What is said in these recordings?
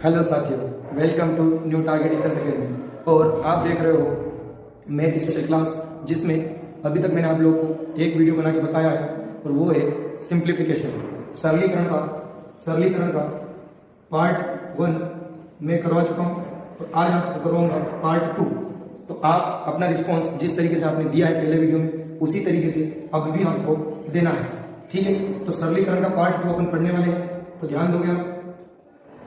Hello साथियों, welcome to New Target Defence Academy. और आप देख रहे हो मैथ स्पेशल क्लास, जिसमें अभी तक मैंने आप लोगों को एक वीडियो बना के बताया है और वो है सिंप्लीफिकेशन, सरलीकरण का पार्ट 1 मैं करवा चुका हूँ और आज आपको करवाऊंगा पार्ट 2। तो आप अपना रिस्पॉन्स जिस तरीके से आपने दिया है पहले वीडियो में उसी तरीके से अब भी आपको देना है, ठीक है। तो सरलीकरण का पार्ट 2 अपन पढ़ने वाले हैं, तो ध्यान दोगे आप।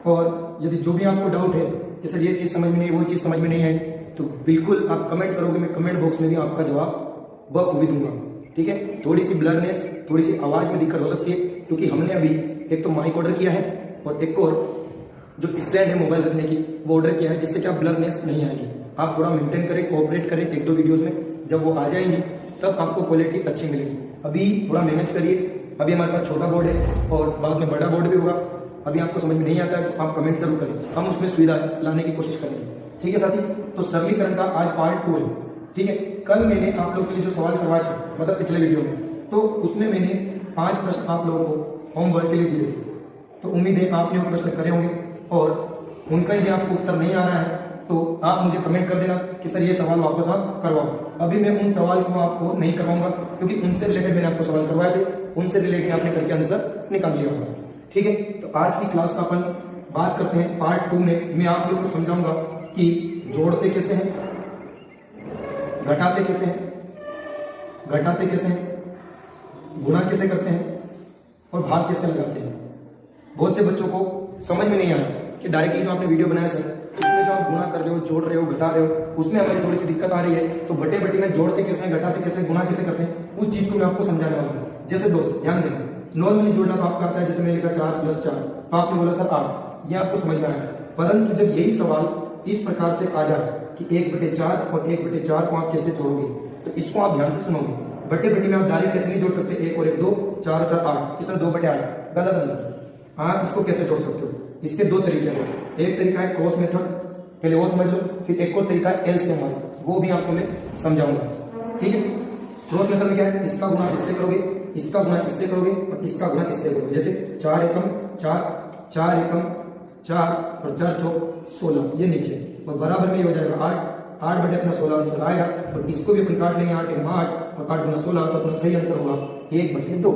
और यदि जो भी आपको डाउट है कि सर ये चीज़ समझ में नहीं, वो चीज़ समझ में नहीं आई, तो बिल्कुल आप कमेंट करोगे, मैं कमेंट बॉक्स में भी आपका जवाब बखूबी दूंगा, ठीक है। थोड़ी सी ब्लरनेस, थोड़ी सी आवाज़ में दिक्कत हो सकती है, क्योंकि हमने अभी एक तो माइक ऑर्डर किया है और एक और जो स्टैंड है मोबाइल रखने की वो ऑर्डर किया है, जिससे कि आप ब्लरनेस नहीं आएगी। आप थोड़ा मेंटेन करें, कोऑपरेट करें एक दो वीडियोज़ में, जब वो आ जाएंगी तब आपको क्वालिटी अच्छी मिलेगी। अभी थोड़ा मैनेज करिए। अभी हमारे पास छोटा बोर्ड है और बाद में बड़ा बोर्ड भी होगा। अभी आपको समझ में नहीं आता है तो आप कमेंट जरूर करें, हम उसमें सुविधा लाने की कोशिश करेंगे, ठीक है साथी। तो सरलीकरण का आज पार्ट 2 है, ठीक है। कल मैंने आप लोग के लिए जो सवाल करवाए थे, मतलब पिछले वीडियो में, तो उसमें मैंने 5 प्रश्न आप लोगों को होमवर्क के लिए दिए थे। तो उम्मीद है आपने वो प्रश्न करे होंगे और उनका यदि आपको उत्तर नहीं आ रहा है तो आप मुझे कमेंट कर देना कि सर ये सवाल वापस आप करवाओ। अभी मैं उन सवाल को आपको नहीं करवाऊंगा, क्योंकि उनसे रिलेटेड मैंने आपको सवाल करवाए थे, उनसे रिलेटेड आपने करके आंसर निकाल लिया होगा, ठीक है। तो आज की क्लास का अपन बात करते हैं पार्ट 2 में। मैं आप लोगों को समझाऊंगा कि जोड़ते कैसे हैं, घटाते कैसे हैं, गुणा कैसे करते हैं और भाग कैसे लगाते हैं। बहुत से बच्चों को समझ में नहीं आया कि डायरेक्टली जो आपने वीडियो बनाया सर, उसमें जो आप गुणा कर रहे हो, जोड़ रहे हो, घटा रहे हो, उसमें हमारी थोड़ी सी दिक्कत आ रही है। तो बटे बटी में जोड़ते कैसे हैं, घटाते कैसे, गुणा कैसे करते हैं, उस चीज को मैं आपको समझाने वाला हूँ। जैसे दोस्त ध्यान देना, नॉर्मली जोड़ना तो आपका आता है, जैसे मैंने लिखा 4 + 4, तो आपने बोला सर 8, ये आपको समझ में आया। परंतु जब यही सवाल इस प्रकार से आ जाए कि 1/4 और 1/4 को आप कैसे जोड़ोगे, तो इसको आप ध्यान से सुनोगे। बटे बटी में आप डायरेक्ट कैसे नहीं जोड़ सकते, 1 और 1 2, 4 और 4 8, इसमें 2/8 गलत आंसर। आप इसको कैसे जोड़ सकते हो, इसके दो तरीके हैं। एक तरीका है क्रॉस मेथड, पहले वो समझ लो, फिर एक और तरीका है एलसीएम वाला, वो भी आपको मैं समझाऊंगा, ठीक है। क्रॉस मेथड में क्या है, इसका गुणा इससे करोगे, इसका गुणा इससे करोगे और इसका गुणा इससे करोगे। जैसे 4 एकम 4, 4 एकम 4 और 4 चौक 16, ये नीचे और बराबर में हो जाएगा 8, 8 बटे अपना 16 आंसर आएगा। और इसको भी अपन काट लेंगे, 8 एकम 8 और 8 गुना 16, तो अपना सही आंसर होगा 1/2।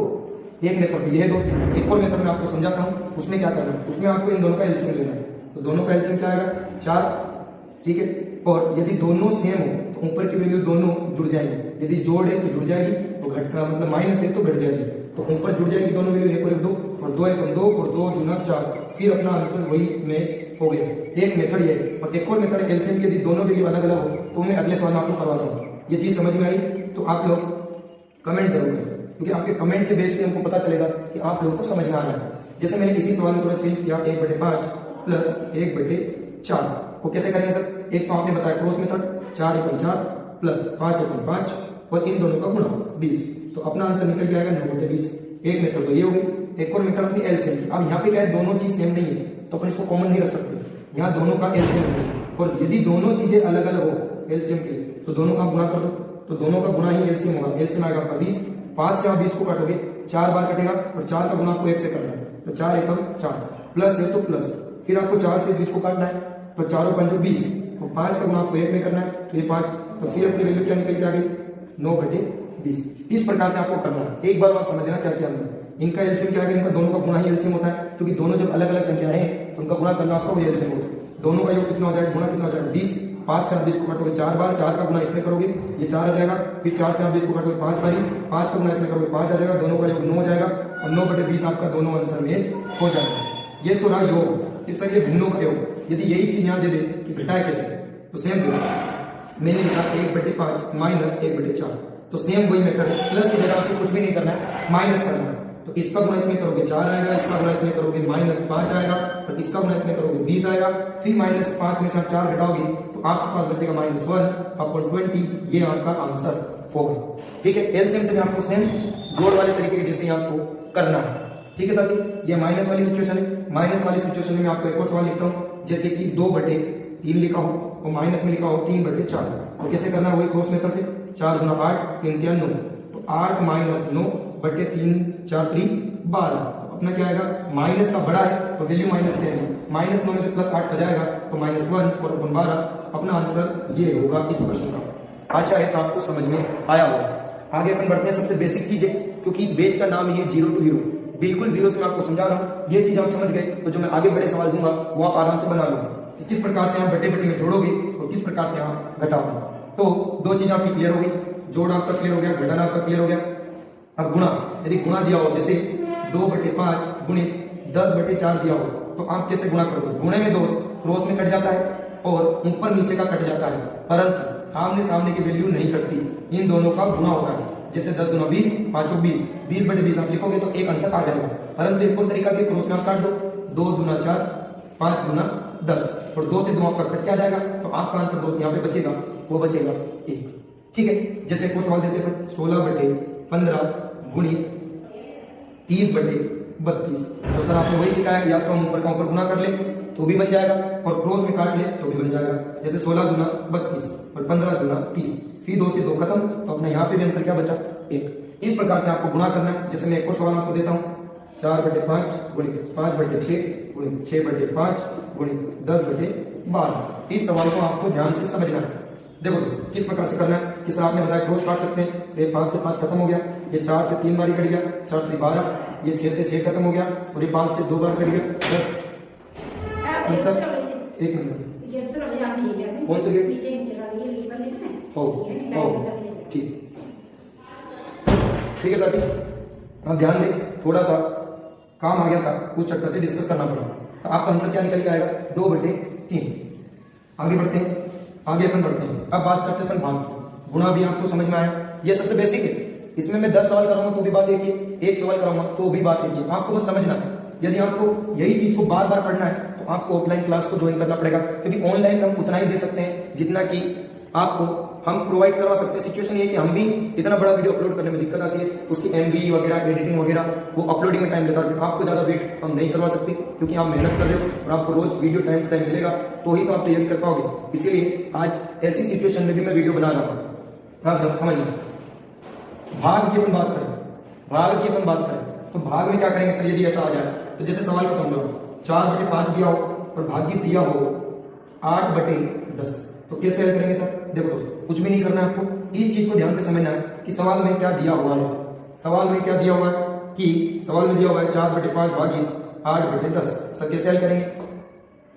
एक मेथड ये है दोस्त। एक और मेथड मैं आपको समझाता हूँ, उसमें क्या करना है, उसमें आपको इन दोनों का एलसीएम लेना है। तो दोनों का एलसीएम क्या आएगा, 4, ठीक है। और यदि दोनों सेम हो तो ऊपर की वैल्यू दोनों जुड़ जाएंगी, यदि जोड़ है तो जुड़ जाएगी, तो मतलब माइनस है तो घट जाएगी, तो ऊपर जुड़ जाएगी दोनों वैल्यू, 1 और 1 2 और 2 एकम 2 और 2 दूना 4, फिर अपना आंसर वही मैच हो गया। एक मेथड ये है। और एक और मेथड एलसीएम की, यदि दोनों वैल्यू अलग अलग हो तो मैं अगले सवाल में आपको करवाता हूँ। ये चीज समझ में आई तो आप लोग कमेंट जरूर करें, क्योंकि आपके कमेंट के बेस पे हमको पता चलेगा कि आप लोगों को समझ में आ रहा है। जैसे मैंने इसी सवाल में थोड़ा चेंज किया, 1/5 + 1/4 को कैसे करेंगे सर। एक तो आपने बताया क्रॉस मेथड, 4 एकम 4 + 5 एकम 5 और इन दोनों का गुणा 20, तो अपना आंसर निकल के आएगा 9/20। एक मेथड तो ये हो गई। एक और मेथड अपनी एलसीएम की। अब यहाँ पे क्या है, दोनों चीज सेम नहीं है तो अपन इसको कॉमन नहीं रख सकते, यहाँ दोनों का एलसीएम है। और यदि दोनों चीजें अलग अलग हो एलसीएम के लिए, तो दोनों का गुणा कर दो, तो दोनों का गुणा ही एलसीएम होगा। एलसीएम आएगा आपका 20, 5 से आप 20 को काटोगे, 4 बार कटेगा और 4 का गुणा आपको 1 से करना है, तो 4 एकम 4 प्लस है तो प्लस, फिर आपको 4 से 20 को काटना है, तो 4 और 5 20, तो 5 का गुणा आपको 1 में करना है, तो ये 5, तो फिर अपनी वैल्यू क्या निकल के आ गई, 9/20। इस प्रकार से आपको करना है। एक बार आप समझ लेना क्या क्या है। इनका एलसीएम क्या है, इनका दोनों का गुणा ही एलसीएम होता है, क्योंकि दोनों जब अलग अलग संख्या है तो उनका गुणा करना आपको वही एलसीएम होता है। दोनों का योग कितना हो जाएगा, गुणा कितना हो जाएगा 20, 5 से आप 20 को काटोगे 4 बार, 4 का गुणा इसमें करोगे ये 4 आ जाएगा, फिर 4 से आप 20 को काटोगे 5 बारी, 5 का गुणा इसमें करोगे 5 आ जाएगा, दोनों का योग 9 हो जाएगा और 9/20 आपका दोनों आंसर मैच हो जाएगा। ये तो रहा योग। फिर सर ये भिन्नों का योग, यदि यही चीज यहाँ दे दे कि घटाए कैसे, तो सेम दे, मैंने लिखा 1/5 - 1/4, तो सेम वही मेथड है। प्लस की जगह आपको कुछ भी नहीं करना है, माइनस करना है। तो इसका गुणा इसमें करोगे 4 आएगा, इसका गुणा इसमें करोगे -5 आएगा और इसका गुणा इसमें करोगे 20 आएगा, फिर -5 में से आप 4 घटाओगे तो आपके पास बचेगा -1 अपॉन 20। ये आपका आंसर होगा, ठीक है। एलसीएम से भी आपको सेम जोड़ वाले तरीके के जैसे आपको करना है, ठीक है साथी। ये माइनस वाली सिचुएशन है। माइनस वाली सिचुएशन में मैं आपको एक और सवाल लिखता हूँ, जैसे कि 2/3 लिखा हो और माइनस में लिखा हो 3/4, तो कैसे करना है, वही क्रॉस मेथड से 4 गुना 8 3 3 9, तो 8 - 9/3 4 3 12, तो अपना क्या आएगा, माइनस का बड़ा है तो वैल्यू माइनस के आएगी, -9 में से +8 बजाएगा तो -1 और 12। अपना आंसर ये होगा इस प्रश्न का। आशा है आपको समझ में आया होगा। आगे अपन बढ़ते हैं, सबसे बेसिक चीज है, क्योंकि बैच का नाम ही है 0 to हीरो, बिल्कुल जीरो से मैं आपको समझा रहा हूँ। ये चीज आप समझ गए तो जो मैं आगे बड़े सवाल दूंगा वो आप आराम से बना लोगे, किस प्रकार से आप बटे बटे में जोड़ोगे और किस प्रकार से आप घटाओगे। तो दो चीज आपकी क्लियर हो गई, जोड़ आपका क्लियर हो गया, घटाना आपका क्लियर हो गया। अब गुणा, यदि गुणा दिया हो, जैसे 2/5 गुणित 10/4 दिया हो, तो आप कैसे गुणा करोगे। गुणे में 2 क्रॉस में कट जाता है और ऊपर नीचे का कट जाता है, परंतु आमने सामने की वैल्यू नहीं कटती, इन दोनों का गुणा होता है। जैसे 10 गुना 20, 5 20, 20/20 आप लिखोगे तो एक आंसर आ जाएगा। परंतु एक और तरीका भी, क्रॉस में आप काट दो, 2 दूना 4, 5 गुना 10 और 2 से 2 आपका कट के आ जाएगा, तो आपका आंसर 2 यहाँ पे बचेगा, वो बचेगा 1। ठीक है, जैसे एक और सवाल देते हैं, 16/15 गुणित 30/32। तो सर आपने वही सिखाया, या तो हम ऊपर का ऊपर गुना कर ले तो भी बन जाएगा और क्रॉस में काट ले तो भी बन जाएगा। जैसे 16 गुना 32 और 15 गुना 30, फिर 2 से 2 खत्म, तो अपने यहाँ पे भी आंसर क्या बचा, 1। इस प्रकार से आपको गुणा करना है। जैसे मैं एक और सवाल आपको देता हूँ, 4/5 गुणित 5/6 गुणित 6/5 गुणित 10/12। इस सवाल को आपको ध्यान से समझना है। देखो दोस्तों किस प्रकार से करना है, कि सर आपने बताया क्रॉस काट सकते हैं, तो ये 5 से 5 खत्म हो गया, ये 4 से 3 बार कट गया, 4 से 12, ये 6 से 6 खत्म हो गया और ये 5 से 2 बार कट गया, 10। आंसर 1 मिनट कौन से ठीक है साथी, आप ध्यान दें, थोड़ा सा काम आ गया था, कुछ चक्कर से डिस्कस करना पड़ा। तो आपका आंसर क्या निकल के आएगा, 2/3। आगे बढ़ते हैं, आगे अपन बढ़ते हैं। अब बात करते हैं अपन भाग की। गुणा भी आपको समझ में आया, ये सबसे बेसिक है। इसमें मैं 10 सवाल कराऊंगा तो भी बात एक ही, एक सवाल कराऊंगा तो भी बात एक ही, आपको बस समझना है। यदि आपको यही चीज को बार बार पढ़ना है तो आपको ऑफलाइन क्लास को ज्वाइन करना पड़ेगा, क्योंकि ऑनलाइन हम उतना ही दे सकते हैं जितना कि आपको हम प्रोवाइड करवा सकते हैं। सिचुएशन ये है कि हम भी इतना बड़ा वीडियो अपलोड करने में दिक्कत आती है, उसकी MB वगैरह, एडिटिंग वगैरह, वो अपलोडिंग में टाइम लेता है। आपको ज्यादा वेट हम नहीं करवा सकते, क्योंकि आप मेहनत कर रहे हो और आपको रोज वीडियो टाइम टू टाइम मिलेगा, तो ही तो आप तैयारी कर पाओगे। इसीलिए आज ऐसी सिचुएशन में भी मैं वीडियो बना रहा हूँ। हाँ समझिए, भाग की अपन बात करें, भाग की अपन बात करें तो भाग में क्या करेंगे सर, यदि ऐसा आ जाए तो जैसे सवाल को समझो, 4/5 दिया हो और भाग्य दिया हो 8/10, तो कैसे हल करेंगे सर। देखो दोस्तों कुछ भी नहीं करना है आपको, इस चीज को ध्यान से समझना है कि सवाल में क्या दिया हुआ है। सवाल में क्या दिया हुआ है, कि सवाल में दिया हुआ है 4/5 भागित 8/10। सर कैसे हल करेंगे,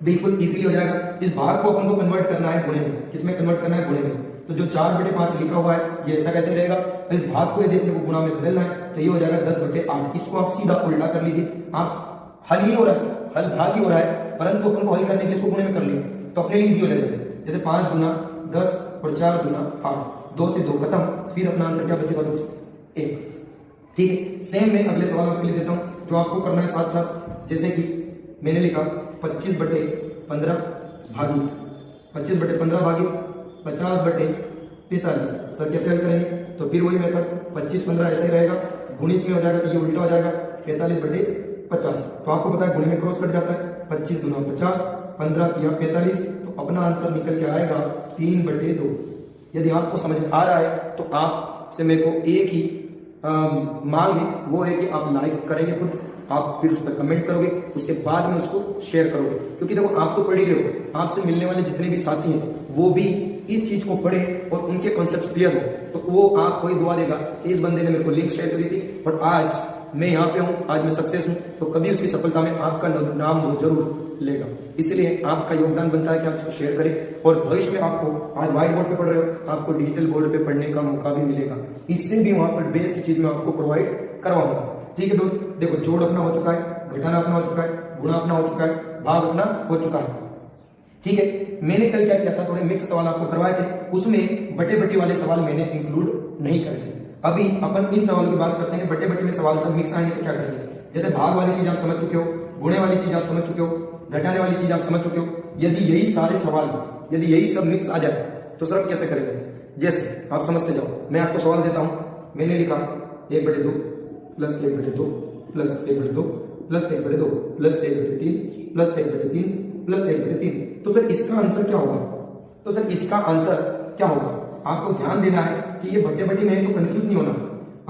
बिल्कुल इजीली हो जाएगा। इस भाग को अपन को कन्वर्ट करना है गुणे में, किसमें कन्वर्ट करना है, गुणे में। तो जो 4/5 लिखा हुआ है ये ऐसा कैसे रहेगा, इस भाग को यदि अपने को गुणा में बदलना है तो ये हो जाएगा 10/8। इसको आप सीधा उल्टा कर लीजिए, आप हल ही हो रहा है, हल भाग ही हो रहा है, परंतु अपन को हल करने के लिए इसको गुणे में कर लिया तो अपने लिए इजी हो जाएगा। जैसे 5 गुना 10 और 4 गुना 8, 2 से 2 खत्म, फिर अपना आंसर क्या बचेगा दोस्त, 1। ठीक है, सेम मैं अगले सवाल आपके लिए देता हूं जो आपको करना है साथ साथ। जैसे कि मैंने लिखा 25/15 भागी 25/15 भागी 50/45। सर कैसे हल करेंगे, तो फिर वही मेथड 25/15 ऐसे ही रहेगा, गुणित में हो जाएगा तो ये उल्टा हो जाएगा 45/50। तो आपको पता है गुणे में क्रॉस कट जाता है, 25 गुना 50, 15 तिया 45, तो अपना आंसर निकल के आएगा 3/2। यदि आपको समझ में आ रहा है तो आपसे मेरे को एक ही मांग है, वो है कि आप लाइक करेंगे खुद, आप फिर उस पर कमेंट करोगे, उसके बाद में उसको शेयर करोगे। क्योंकि देखो आप तो पढ़ ही रहे हो, आपसे मिलने वाले जितने भी साथी हैं वो भी इस चीज को पढ़े और उनके कॉन्सेप्ट क्लियर हो, तो वो आपको ही दुआ देगा कि इस बंदे ने मेरे को लिंक शेयर करी थी और आज मैं यहाँ पे हूँ, आज मैं सक्सेस हूँ, तो कभी उसकी सफलता में आपका नाम वो जरूर लेगा। इसलिए आपका योगदान बनता है कि आप इसको शेयर करें। और भविष्य में आपको आज व्हाइट बोर्ड पे पढ़ रहे हो, आपको डिजिटल बोर्ड पे पढ़ने का मौका भी मिलेगा, इससे भी वहां पर बेस्ट चीज मैं आपको प्रोवाइड करवाऊंगा। ठीक है दोस्त, देखो जोड़ अपना हो चुका है, घटाना अपना हो चुका है, गुणा अपना हो चुका है, भाग अपना हो चुका है। ठीक है, मैंने कल क्या किया था, थोड़े मिक्स सवाल आपको करवाए थे, उसमें बटे बटे वाले सवाल मैंने इंक्लूड नहीं करे थे। अभी अपन इन सवालों की बात करते हैं कि बटे बटे में सवाल सब मिक्स आएंगे तो क्या करेंगे। जैसे भाग वाली चीज आप समझ चुके हो, गुणे वाली चीज आप समझ चुके हो, घटाने वाली चीज आप समझ चुके हो। यदि यही सारे सवाल, यदि यही सब मिक्स आ जाए तो सर कैसे करेंगे। जैसे आप समझते जाओ, मैं आपको सवाल देता हूं, मैंने लिखा 1/2 plus 1/2 plus 1/2 plus 1/2 plus 1/3 plus 1/3 plus 1/3। तो सर इसका आंसर क्या होगा, तो सर इसका आंसर क्या होगा। आपको ध्यान देना है कि ये बटे बटे में है तो कंफ्यूज नहीं होना।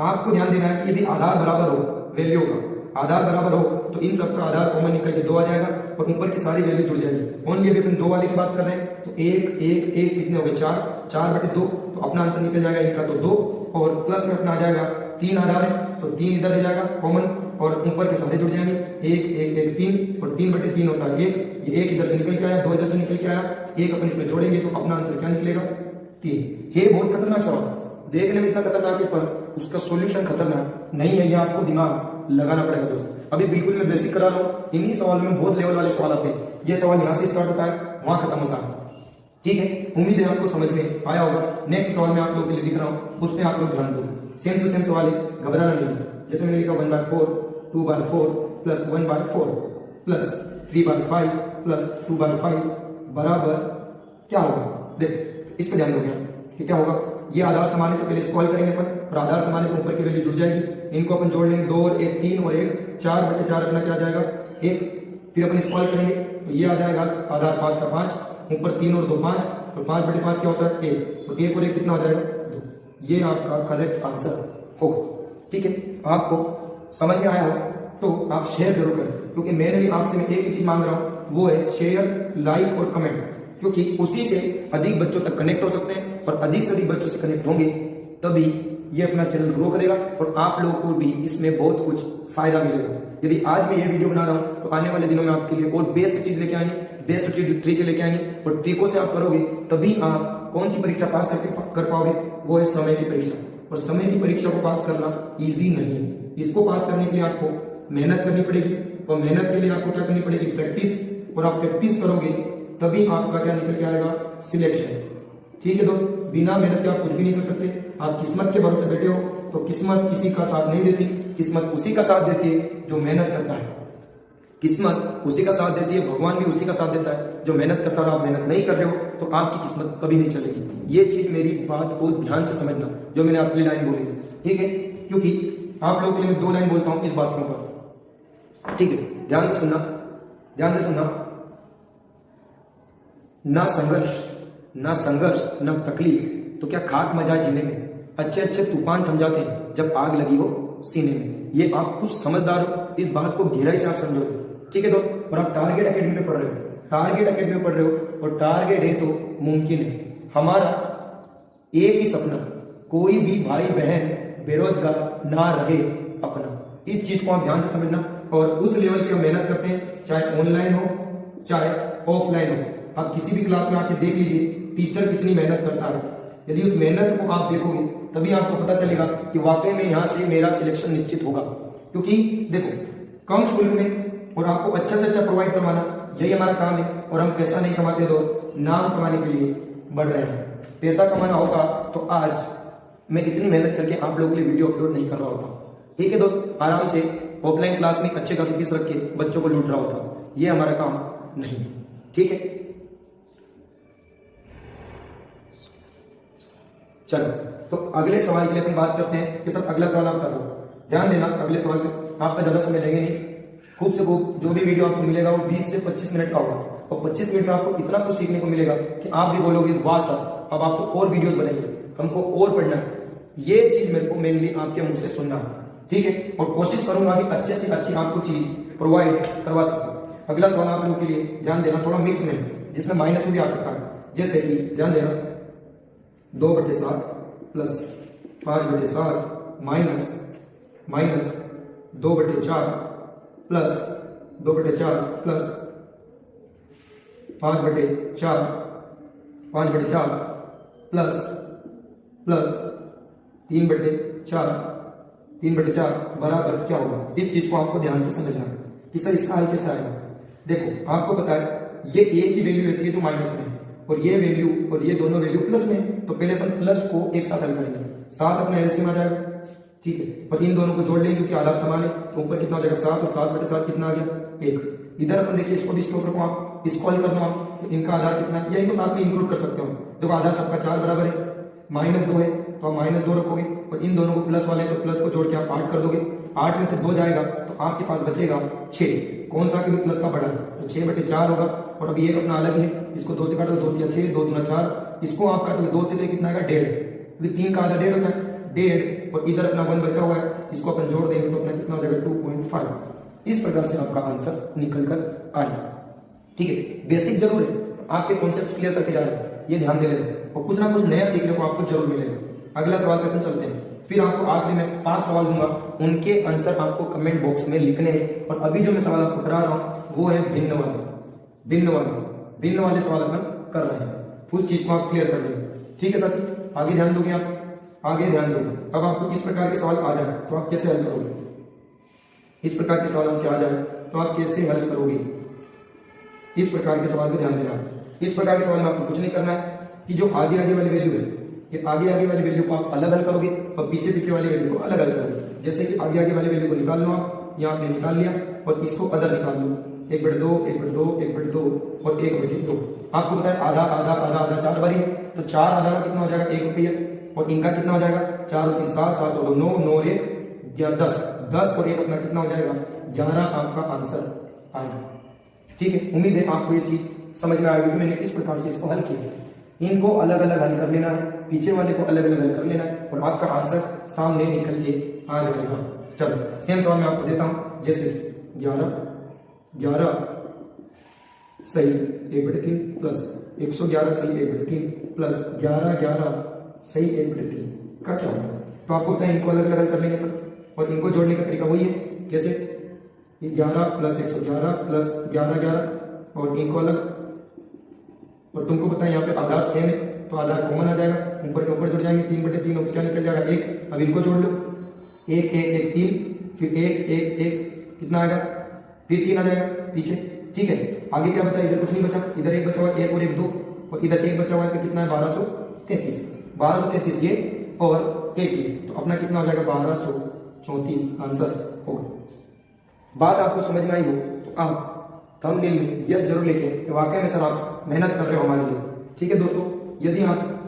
आपको ध्यान देना है कि यदि आधार बराबर हो वैल्यू का, आधार बराबर हो तो इन सबका आधार कॉमन निकल के 2 आ जाएगा और ऊपर की सारी वैल्यू जुड़ जाएगी। ओनली अभी अपन 2 वाले की बात कर रहे हैं तो 1 कितने हो गए 4/2 तो अपना आंसर निकल जाएगा इनका तो 2 और प्लस में अपना आ जाएगा 3 आधार है तो 3 इधर रह जाएगा कॉमन और ऊपर के सारे जुड़ जाएंगे 1 3 और 3/3 होता है 1, ये 1 इधर से निकल के आया 2 इधर से निकल के आया 1 अपन इसमें जोड़ेंगे तो अपना आंसर क्या निकलेगा 3। ये बहुत खतरनाक सवाल देखने में इतना खतरनाक है पर उसका सॉल्यूशन खतरनाक नहीं है, ये आपको दिमाग लगाना पड़ेगा दोस्तों। अभी बिल्कुल मैं बेसिक करा रहा हूँ, इन्हीं सवाल में बहुत लेवल वाले सवाल आते हैं। ये सवाल यहाँ से स्टार्ट होता है वहां खत्म होता है, ठीक है। उम्मीद है आपको समझ में आया होगा। नेक्स्ट सवाल मैं आप लोगों के लिए लिख रहा हूँ, उसमें आप लोग ध्यान दो। सेम टू सेम सवाल है, घबराना नहीं। जैसे मैंने लिखा 1/4 2/4 प्लस 1/4 प्लस 3/5 प्लस 2/5 बराबर क्या होगा। देख इस पर ध्यान दोगे कि क्या होगा। ये आधार समान है तो पहले स्क्रॉल करेंगे अपन और आधार समान है तो ऊपर की वैल्यू जुड़ जाएगी। इनको अपन जोड़ लेंगे 2 और 1 3 और 1 4/4 अपना क्या आ जाएगा 1। फिर अपन स्क्रॉल करेंगे तो ये आ जाएगा आधार 5 का 5 ऊपर 3 और 2 5 और 5/5 क्या होता है 1 और 1 और 1 कितना हो जाएगा 2। ये आपका करेक्ट आंसर होगा, ठीक है। आपको समझ में आया हो तो आप शेयर जरूर करें क्योंकि मैंने भी आपसे मैं एक ही चीज मांग रहा हूं वो है शेयर लाइक और कमेंट, क्योंकि उसी से अधिक बच्चों तक कनेक्ट हो सकते हैं और अधिक से अधिक बच्चों से कनेक्ट होंगे तभी ये अपना चैनल ग्रो करेगा और आप लोगों को भी इसमें बहुत कुछ फायदा मिलेगा। यदि आज मैं ये वीडियो बना रहा हूं तो आने वाले दिनों में आपके लिए और बेस्ट चीज लेके आएंगे, बेस्ट ट्रिक लेके आएंगे और ट्रिकों से आप करोगे तभी आप कौन सी परीक्षा पास कर पाओगे, वो है समय की परीक्षा। और समय की परीक्षा को पास करना ईजी नहीं है, इसको पास करने के लिए आपको मेहनत करनी पड़ेगी और मेहनत के लिए आपको क्या करनी पड़ेगी प्रैक्टिस, और आप प्रैक्टिस करोगे तभी आपका क्या निकल के आएगा सिलेक्शन, ठीक है दोस्त। बिना मेहनत के आप कुछ भी नहीं कर सकते। आप किस्मत के भरोसे बैठे हो तो किस्मत किसी का साथ नहीं देती, किस्मत उसी का साथ देती है जो मेहनत करता है। किस्मत उसी का साथ देती है, भगवान भी उसी का साथ देता है जो मेहनत करता है। और आप मेहनत नहीं कर रहे हो तो आपकी किस्मत कभी नहीं चलेगी। ये चीज मेरी बात को ध्यान से समझना जो मैंने आपके लिए लाइन बोली, ठीक है। क्योंकि आप लोगों के लिए मैं 2 लाइन बोलता हूं इस बात के ऊपर, ठीक है। ध्यान से सुनना, ध्यान से सुनना। ना संघर्ष ना तकलीफ तो क्या खाक मजा जीने में, अच्छे अच्छे तूफान थम जाते हैं जब आग लगी हो सीने में। ये आप कुछ समझदार हो, इस बात को गहराई से आप समझोगे, ठीक है दोस्त। और आप टारगेट एकेडमी में पढ़ रहे हो, टारगेट एकेडमी में पढ़ रहे हो और टारगेट है तो मुमकिन है। हमारा एक ही सपना, कोई भी भाई बहन बेरोजगार ना रहे अपना। इस चीज को आप ध्यान से समझना और उस लेवल की हम मेहनत करते हैं, चाहे ऑनलाइन हो चाहे ऑफलाइन हो। आप किसी भी क्लास में आके देख लीजिए टीचर कितनी मेहनत करता है। यदि उस मेहनत को आप देखोगे तभी आपको पता चलेगा कि वाकई में यहाँ से मेरा सिलेक्शन निश्चित होगा। क्योंकि देखो कम शुल्क में और आपको अच्छा से अच्छा प्रोवाइड करवाना यही हमारा काम है। और हम पैसा नहीं कमाते दोस्त, नाम कमाने के लिए बढ़ रहे हैं। पैसा कमाना होता तो आज मैं इतनी मेहनत करके आप लोगों के लिए वीडियो अपलोड नहीं कर रहा होता, ठीक है दोस्त। आराम से ऑफलाइन क्लास में अच्छे खासी फीस रख के बच्चों को लूट रहा होता। ये हमारा काम नहीं, ठीक है। चलो तो अगले सवाल के लिए अपन बात करते हैं कि सर अगला सवाल आप कर लो। ध्यान देना अगले सवाल पे आपका ज्यादा समय लेंगे नहीं, खूब से खूब जो भी वीडियो आपको मिलेगा वो 20 से 25 मिनट का होगा और 25 मिनट में आपको इतना कुछ सीखने को मिलेगा कि आप भी बोलोगे वाह सर अब आपको और वीडियोस बनाइए, हमको और पढ़ना है। ये चीज मेरे को मेनली आपके मुंह से सुनना है, ठीक है। और कोशिश करूंगा कि अच्छे से अच्छी आपको चीज प्रोवाइड करवा सकूं। अगला सवाल आप लोगों के लिए ध्यान देना थोड़ा मिक्स में, जिसमें माइनस भी आ सकता है। जैसे कि ध्यान देना 2/7 plus 5/7 minus 2/4 plus 2/4 plus 5/4 plus 3/4 बराबर क्या होगा। इस चीज को आपको ध्यान से समझना है कि सर इसका हल कैसे आएगा। देखो आपको पता है ये ए की वैल्यू ऐसी है जो माइनस में और ये वैल्यू और ये दोनों वैल्यू प्लस में, तो पहले अपन प्लस को एक साथ हल करेंगे। 7 अपना एलसीएम आ जाएगा, ठीक है। और इन दोनों को जोड़ लेंगे क्योंकि आधार समान है तो ऊपर कितना हो जाएगा 7 और 7/7 कितना आ गया 1। इधर अपन देखिए इसको भी स्टॉप रखो आप, इसको हल करना आप तो इनका आधार कितना है या इनको साथ में इंक्लूड कर सकते हो। देखो आधार सबका 4 बराबर है, -2 है तो आप -2 रखोगे और इन दोनों को प्लस वाले तो प्लस को जोड़ के आप 8 कर दोगे। 8 में से 2 जाएगा तो आपके पास बचेगा 6। कौन सा क्योंकि प्लस का बड़ा है तो 6/4 होगा। और अभी एक अपना अलग है, इसको 2 से काटोगे 2 × 3 = 6, 2 × 4 इसको आप काटोगे 2 से तो कितना आएगा 1.5, क्योंकि 3 का आधा 1.5 होता है। 1.5 और इधर अपना 1 बचा हुआ है, इसको अपन जोड़ देंगे तो अपना कितना हो जाएगा 2.5। इस प्रकार से आपका आंसर निकल कर आएगा। ठीक है, बेसिक जरूर है, आपके कॉन्सेप्ट क्लियर करके जा रहे हैं, ये ध्यान दे लेना और कुछ ना कुछ नया सीखने को आपको जरूर मिलेगा। अगला सवाल पे अपन चलते हैं, फिर आपको आखिरी में 5 सवाल दूंगा, उनके आंसर आपको कमेंट बॉक्स में लिखने हैं। और अभी जो मैं सवाल आपको करा रहा हूं वो है भिन्न वाले सवाल अपन कर रहे हैं, उस चीज को आप क्लियर कर लेंगे। ठीक है साथी, आगे ध्यान दोगे आप, आगे ध्यान दोगे। अब आपको इस प्रकार के सवाल आ जाए तो आप कैसे हल करोगे, इस प्रकार के सवाल आपके आ जाए तो आप कैसे हल करोगे, इस प्रकार के सवाल को ध्यान देना। इस प्रकार के सवाल में आपको कुछ नहीं करना है कि जो आगे आगे वाली वैल्यू है, ये आगे आगे वाली वैल्यू को आप अलग हल करोगे और पीछे पीछे वाली वैल्यू को अलग हल करोगे। जैसे कि आगे आगे वाली वैल्यू को निकाल लो आप, यहाँ आपने निकाल लिया और इसको अदर निकाल लो, 1/2 1/2 1/2 और 1/2। आपको पता है आधा आधा आधा आधा 4 बारी है, तो 4 आधा का कितना हो जाएगा 1 रुपया, और इनका कितना हो जाएगा 4 और 3 7 7 और 9 9 और 1 10 10 और 1 अपना कितना हो जाएगा 11 आपका आंसर आएगा। ठीक है, उम्मीद है आपको ये चीज समझ में आएगी कि मैंने किस प्रकार से इसको हल किया। इनको अलग अलग हल कर लेना है, पीछे वाले को अलग अलग हल कर लेना है और आपका आंसर सामने निकल के आ जाएगा। चलो सेम सवाल मैं आपको देता हूं, जैसे 11 सही 1/3 प्लस 111 सही 1/3 प्लस 11 सही 1/3 का क्या होगा। तो आपको पता है इनको अलग अलग हल कर लेने पर, और इनको जोड़ने का तरीका वही है, कैसे 11 प्लस 111 प्लस 11 और इनको अलग, और तुमको पता है यहाँ पे आधार सेम है तो आधार कॉमन आ जाएगा, ऊपर के ऊपर जुड़ जाएंगे 3/3 और क्या निकल जाएगा 1। अब इनको जोड़ लो 1 1 1 3 फिर 1 1 1 कितना आएगा, फिर 3 आ जाएगा पीछे। ठीक है, आगे क्या बचा, इधर कुछ नहीं बचा, इधर 1 बचा हुआ 1 और 1 2 और इधर 1 बचा हुआ है, कितना है 1233 ये और 1 ये, तो अपना कितना हो जाएगा 1234 आंसर होगा। बात आपको समझ में आई हो तो आप थंबनेल में यस जरूर लिखें, वाकई में सर आप मेहनत कर रहे हो हमारे लिए। ठीक है दोस्तों, यदि आप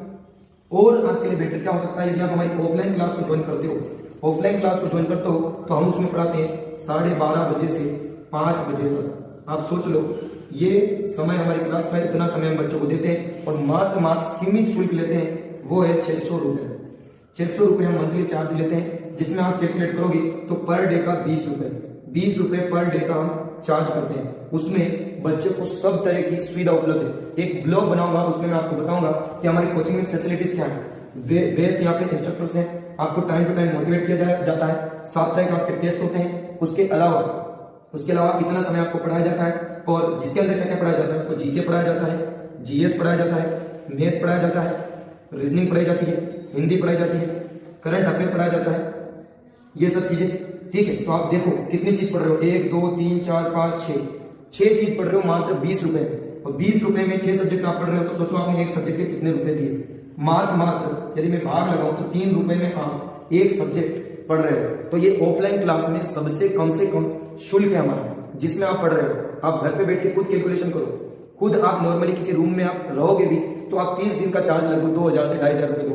और आपके लिए बेटर क्या हो सकता है, यदि आप हमारी ऑफलाइन क्लास को ज्वाइन करते हो, ऑफलाइन क्लास को ज्वाइन करते हो तो हम उसमें पढ़ाते हैं 12:30 बजे से 5 बजे तक। आप सोच लो ये समय हमारी क्लास का, इतना समय हम बच्चों को देते हैं और मात्र सीमित शुल्क लेते हैं, वो है 600 रुपए। 600 रुपए हम मंथली चार्ज लेते हैं, जिसमें आप कैलकुलेट करोगे तो पर डे का 20 रुपए पर डे का हम चार्ज करते हैं। उसमें बच्चे को सब तरह की सुविधा उपलब्ध है। एक ब्लॉग बनाऊंगा उसमें मैं आपको बताऊंगा कि हमारी कोचिंग में फैसिलिटीज क्या है। बेस्ट यहाँ पे इंस्ट्रक्टर्स हैं, आपको टाइम टू टाइम मोटिवेट किया जाता है, साप्ताहिक आपके टेस्ट होते हैं। उसके अलावा इतना समय आपको पढ़ाया जाता है, और जिसके अंदर क्या क्या पढ़ाया जाता है, तो जीके पढ़ाया जाता है, जीएस पढ़ाया जाता है, मैथ पढ़ाया जाता है, रीजनिंग पढ़ाई जाती है, हिंदी पढ़ाई जाती है, करंट अफेयर पढ़ाया जाता है, ये सब चीजें। ठीक है, तो आप देखो कितनी चीज पढ़ रहे हो, 1 2 3 4 5 6 चीज पढ़ रहे हो मात्र 20 रुपए, और 20 रुपए में 6 सब्जेक्ट आप पढ़ रहे हो, तो सोचो आपने एक सब्जेक्ट के कितने रुपए दिए। मात्र यदि मैं भाग लगाऊं तो 3 रुपए में आप एक सब्जेक्ट पढ़ रहे हो। तो ये ऑफलाइन क्लास में सबसे कम से कम शुल्क है हमारा, जिसमें आप पढ़ रहे हो। आप घर पे बैठ के खुद कैलकुलेशन करो, खुद आप नॉर्मली किसी रूम में आप रहोगे भी तो आप 30 दिन का चार्ज लगभग 2000 से 2500 रुपए दो,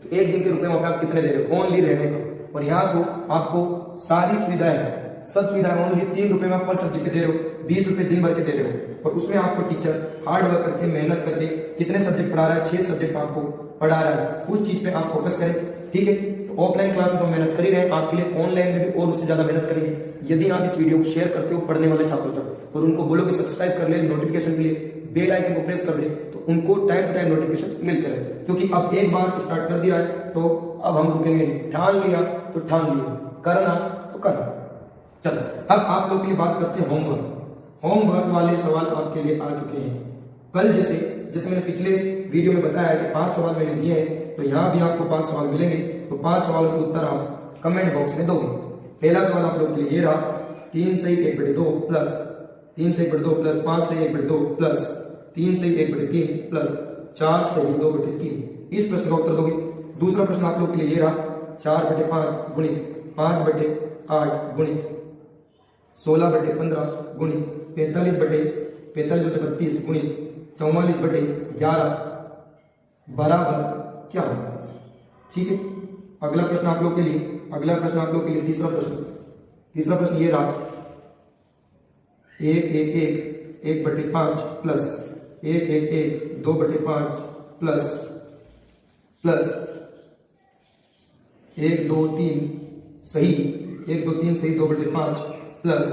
तो एक दिन के रुपए में आप कितने दे रहे हो ओनली रहने का। और यहाँ तो आपको सारी सुविधाएं, सब सुविधाएं ओनली 3 रुपए में पर सब्जेक्ट दे रहे हो, 20 रुपए दिन भर के दे रहे हो। और उसमें आपको टीचर हार्ड वर्क करके मेहनत करके कितने सब्जेक्ट पढ़ा रहा है, 6 सब्जेक्ट आपको पढ़ा रहा है, उस चीज पे आप फोकस करें। ठीक है, तो ऑफलाइन क्लास में तो मेहनत कर ही रहे हैं, आपके लिए ऑनलाइन में भी और उससे ज्यादा मेहनत करेंगे यदि आप इस वीडियो को शेयर करते हो पढ़ने वाले छात्रों तक, और उनको बोलो कि सब्सक्राइब कर ले, नोटिफिकेशन के लिए बेल आइकन को प्रेस कर दे, तो उनको टाइम टू टाइम नोटिफिकेशन मिलते रहे। क्योंकि अब एक बार स्टार्ट कर दिया है तो अब हम रुकेंगे, ठान लिया तो ठान लिया, करना तो करना। चलो अब आप लोग के लिए बात करते हैं होमवर्क वाले सवाल आपके लिए आ चुके हैं। कल जैसे मैंने पिछले वीडियो में बताया कि 5 सवाल मैंने दिए हैं, तो यहाँ भी आपको 5 सवाल मिलेंगे, तो 5 सवालों के उत्तर आप कमेंट बॉक्स में दोगे। पहला सवाल आप लोग के लिए ये रहा, 3 सही 1/2 प्लस 3 सही 1/2 प्लस 5 सही 1/2 प्लस 3 सही 1/3 प्लस 4 सही 2/3। इस प्रश्न का उत्तर दोगे। दूसरा प्रश्न आप लोग के लिए ये रहा, 4/5 गुणित 5/8 गुणित 16/15 गुणित 45/32 गुणित 44/11 बराबर क्या होगा। ठीक है, अगला प्रश्न आप लोग के लिए तीसरा प्रश्न ये रहा, 1/5 प्लस 2/5 प्लस 1 2 3 सही, 1 2 3 सही 2/5 प्लस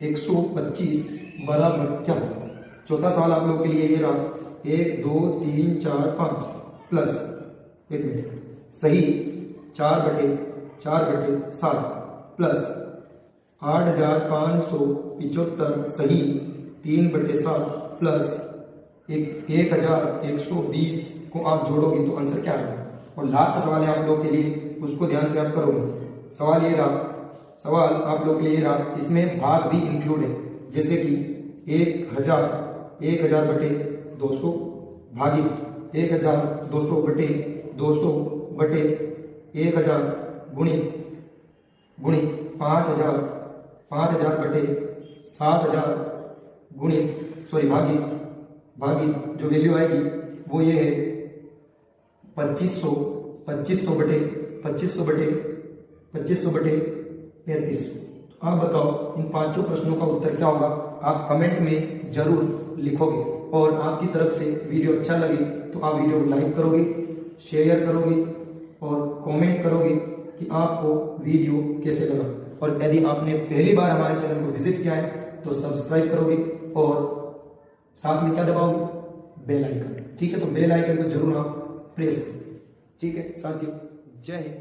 125 बराबर क्या होगा। चौथा सवाल आप लोग के लिए ये रहा, 1 2 3 4 5 प्लस 1 मिनट सही 4/7 प्लस 8575 सही 3/7 प्लस 1120 को आप जोड़ोगे तो आंसर क्या आएगा। और लास्ट सवाल है आप लोग के लिए, उसको ध्यान से आप करोगे। सवाल आप लोग के लिए रहा, इसमें भाग भी इंक्लूड है, जैसे कि 1000 बटे 200 भागित 1200 बटे 200 बटे 1000 गुणित 5000 बटे 7000 भागित जो वैल्यू आएगी वो ये है 2500 बटे 3500। आप बताओ इन पांचों प्रश्नों का उत्तर क्या होगा। आप कमेंट में जरूर लिखोगे, और आपकी तरफ से वीडियो अच्छा लगे तो आप वीडियो को लाइक करोगे, शेयर करोगे और कमेंट करोगे कि आपको वीडियो कैसे लगा। और यदि आपने पहली बार हमारे चैनल को विजिट किया है तो सब्सक्राइब करोगे और साथ में क्या दबाओगे, बेल आइकन। ठीक है, तो बेल आइकन को जरूर आप प्रेस करें। ठीक है साथियों, जय हिंद।